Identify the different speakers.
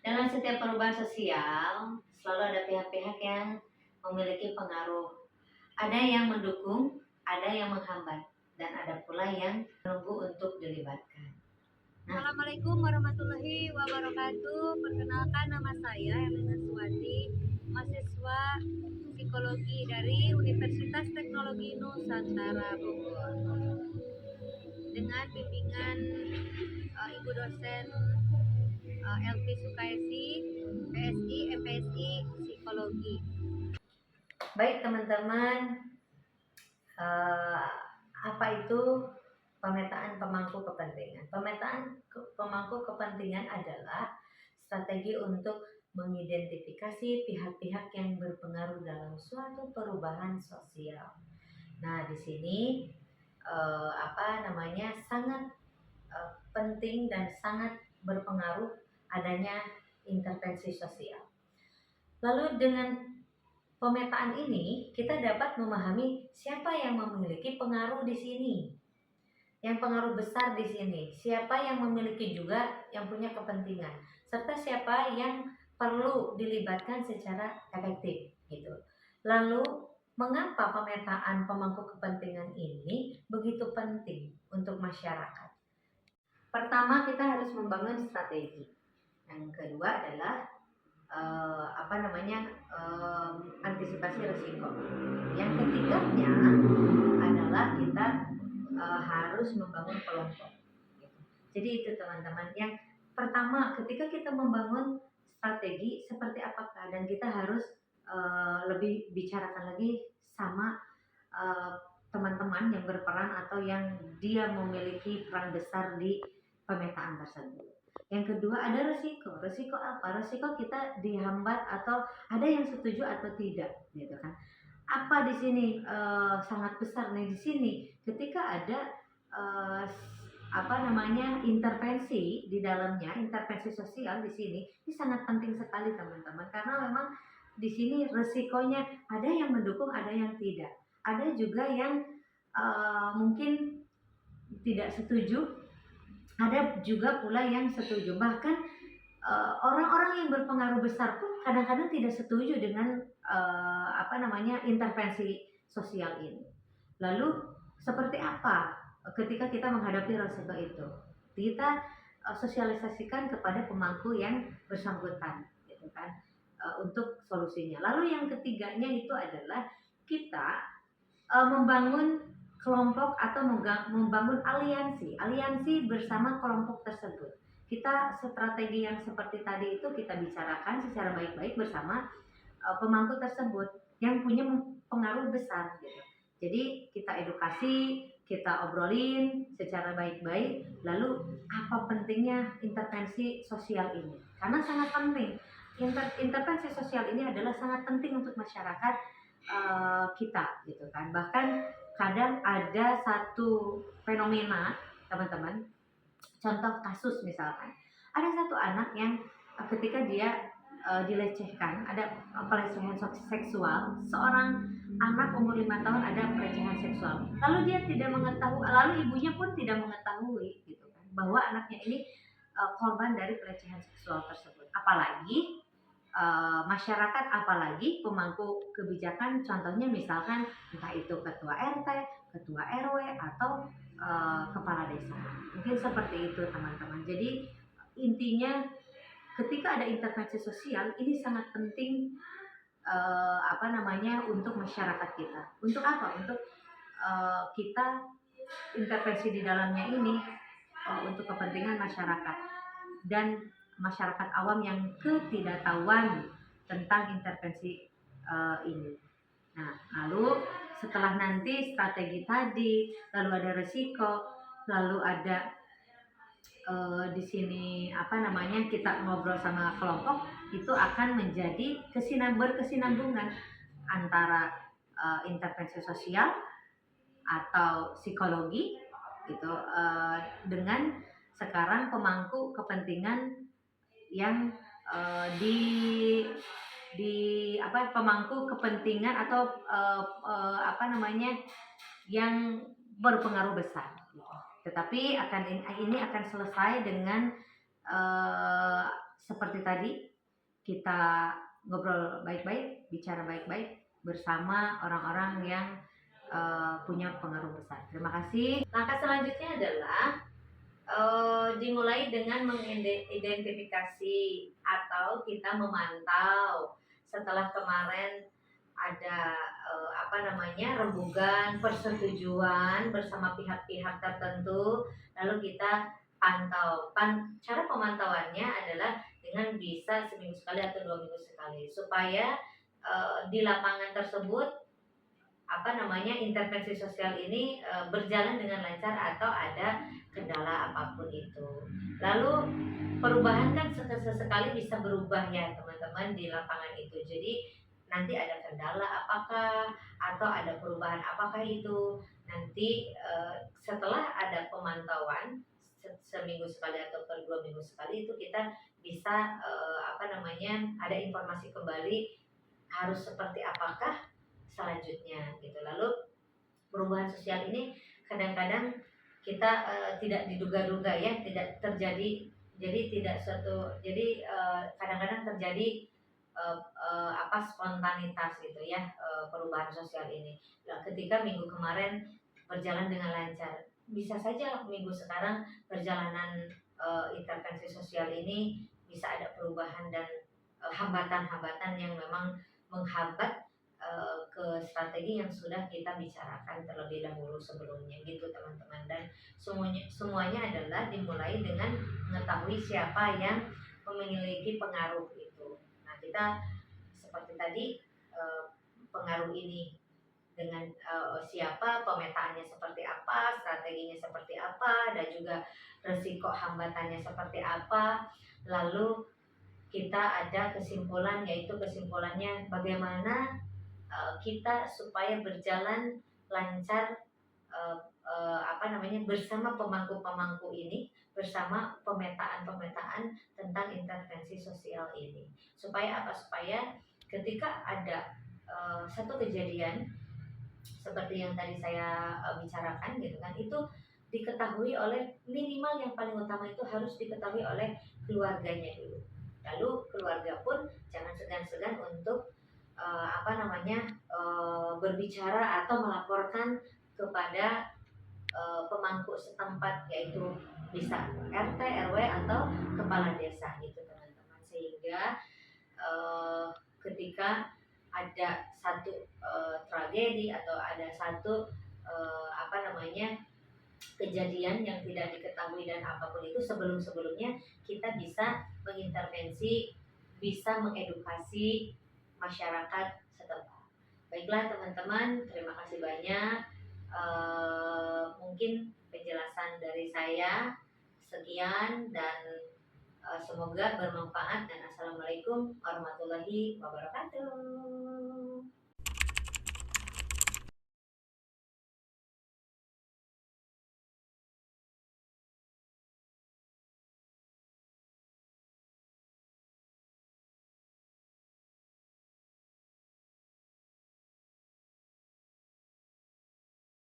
Speaker 1: Dalam setiap perubahan sosial, selalu ada pihak-pihak yang memiliki pengaruh. Ada yang mendukung, ada yang menghambat, dan ada pula yang menunggu untuk dilibatkan.
Speaker 2: Assalamualaikum warahmatullahi wabarakatuh. Perkenalkan, nama saya Elina Suwati, mahasiswa psikologi dari Universitas Teknologi Nusantara Bogor. Dengan bimbingan Ibu dosen LP Sukaisi, PSI, MPSI Psikologi.
Speaker 1: Baik teman-teman, eh, apa itu pemetaan pemangku kepentingan? Pemetaan pemangku kepentingan adalah strategi untuk mengidentifikasi pihak-pihak yang berpengaruh dalam suatu perubahan sosial. Nah, di sini sangat penting dan sangat berpengaruh adanya intervensi sosial. Lalu dengan pemetaan ini kita dapat memahami siapa yang memiliki pengaruh di sini, yang pengaruh besar di sini, siapa yang memiliki juga yang punya kepentingan, serta siapa yang perlu dilibatkan secara efektif gitu. Lalu mengapa pemetaan pemangku kepentingan ini begitu penting untuk masyarakat? Pertama, kita harus membangun strategi. Yang kedua adalah antisipasi risiko. Yang ketiganya adalah kita harus membangun kelompok. Jadi itu teman-teman. Yang pertama, ketika kita membangun strategi seperti apakah, dan kita harus lebih bicarakan lagi sama eh, teman-teman yang berperan atau yang dia memiliki peran besar di pemetaan tersebut. Yang kedua ada resiko. Resiko apa? Resiko kita dihambat atau ada yang setuju atau tidak, gitu kan? Apa di sini sangat besar nih di sini ketika ada eh, intervensi di dalamnya, intervensi sosial di sini ini sangat penting sekali teman-teman, karena memang di sini resikonya ada yang mendukung, ada yang tidak, ada juga yang mungkin tidak setuju, ada juga pula yang setuju. Bahkan orang-orang yang berpengaruh besar pun kadang-kadang tidak setuju dengan intervensi sosial ini. Lalu seperti apa ketika kita menghadapi resiko itu? Kita sosialisasikan kepada pemangku yang bersangkutan, gitu kan, untuk solusinya. Lalu yang ketiganya itu adalah kita membangun kelompok atau membangun aliansi bersama kelompok tersebut. Kita strategi yang seperti tadi itu kita bicarakan secara baik-baik bersama pemangku tersebut yang punya pengaruh besar gitu. Jadi kita edukasi, kita obrolin secara baik-baik, lalu apa pentingnya intervensi sosial ini? Karena sangat penting. Intervensi sosial ini adalah sangat penting untuk masyarakat kita gitu kan. Bahkan kadang ada satu fenomena teman-teman, contoh kasus misalkan ada satu anak yang ketika dia dilecehkan, ada pelecehan seksual, seorang anak umur 5 tahun ada pelecehan seksual, lalu dia tidak mengetahui, lalu ibunya pun tidak mengetahui gitu kan bahwa anaknya ini korban dari pelecehan seksual tersebut. Apalagi masyarakat, apalagi pemangku kebijakan, contohnya misalkan entah itu ketua RT, ketua RW, atau kepala desa. Mungkin seperti itu teman-teman. Jadi intinya ketika ada intervensi sosial ini sangat penting untuk masyarakat kita. Untuk apa? Untuk kita intervensi di dalamnya ini untuk kepentingan masyarakat dan masyarakat awam yang ketidaktahuan tentang intervensi ini. Nah, lalu setelah nanti strategi tadi, lalu ada resiko, lalu ada di sini kita ngobrol sama kelompok, itu akan menjadi berkesinambungan antara intervensi sosial atau psikologi gitu dengan sekarang pemangku kepentingan yang pemangku kepentingan atau yang berpengaruh besar gitu. Tetapi ini akan selesai dengan seperti tadi kita ngobrol baik-baik, bicara baik-baik bersama orang-orang yang punya pengaruh besar. Terima kasih. Langkah selanjutnya adalah dimulai dengan mengidentifikasi atau kita memantau setelah kemarin ada rembugan persetujuan bersama pihak-pihak tertentu, lalu kita pantau. Cara pemantauannya adalah dengan bisa seminggu sekali atau 2 minggu sekali supaya di lapangan tersebut intervensi sosial ini berjalan dengan lancar atau ada kendala apapun itu. Lalu perubahan kan sesekali bisa berubah ya teman-teman di lapangan itu. Jadi nanti ada kendala apakah atau ada perubahan apakah itu nanti setelah ada pemantauan seminggu sekali atau per 2 minggu sekali itu kita bisa ada informasi kembali harus seperti apakah selanjutnya gitu. Lalu perubahan sosial ini kadang-kadang kita tidak diduga-duga ya, tidak terjadi. Kadang-kadang terjadi spontanitas gitu ya, perubahan sosial ini. Nah, ketika minggu kemarin berjalan dengan lancar, bisa saja minggu sekarang perjalanan intervensi sosial ini bisa ada perubahan dan hambatan-hambatan yang memang menghambat ke strategi yang sudah kita bicarakan terlebih dahulu sebelumnya gitu teman-teman. Dan semuanya adalah dimulai dengan mengetahui siapa yang memiliki pengaruh itu. Nah, kita seperti tadi pengaruh ini dengan siapa, pemetaannya seperti apa, strateginya seperti apa, dan juga resiko hambatannya seperti apa. Lalu kita ada kesimpulan, yaitu kesimpulannya bagaimana kita supaya berjalan lancar bersama pemangku-pemangku ini, bersama pemetaan-pemetaan tentang intervensi sosial ini. Supaya apa? Supaya ketika ada satu kejadian seperti yang tadi saya bicarakan gitu kan, itu diketahui oleh, minimal yang paling utama itu harus diketahui oleh keluarganya dulu. Lalu keluarga pun jangan segan-segan untuk berbicara atau melaporkan kepada pemangku setempat, yaitu bisa RT, RW atau kepala desa gitu teman-teman. Sehingga ketika ada satu tragedi atau ada satu kejadian yang tidak diketahui dan apapun itu, sebelum-sebelumnya kita bisa mengintervensi, bisa mengedukasi masyarakat setempat. Baiklah teman-teman, terima kasih banyak. Mungkin penjelasan dari saya sekian, dan semoga bermanfaat, dan assalamualaikum warahmatullahi wabarakatuh.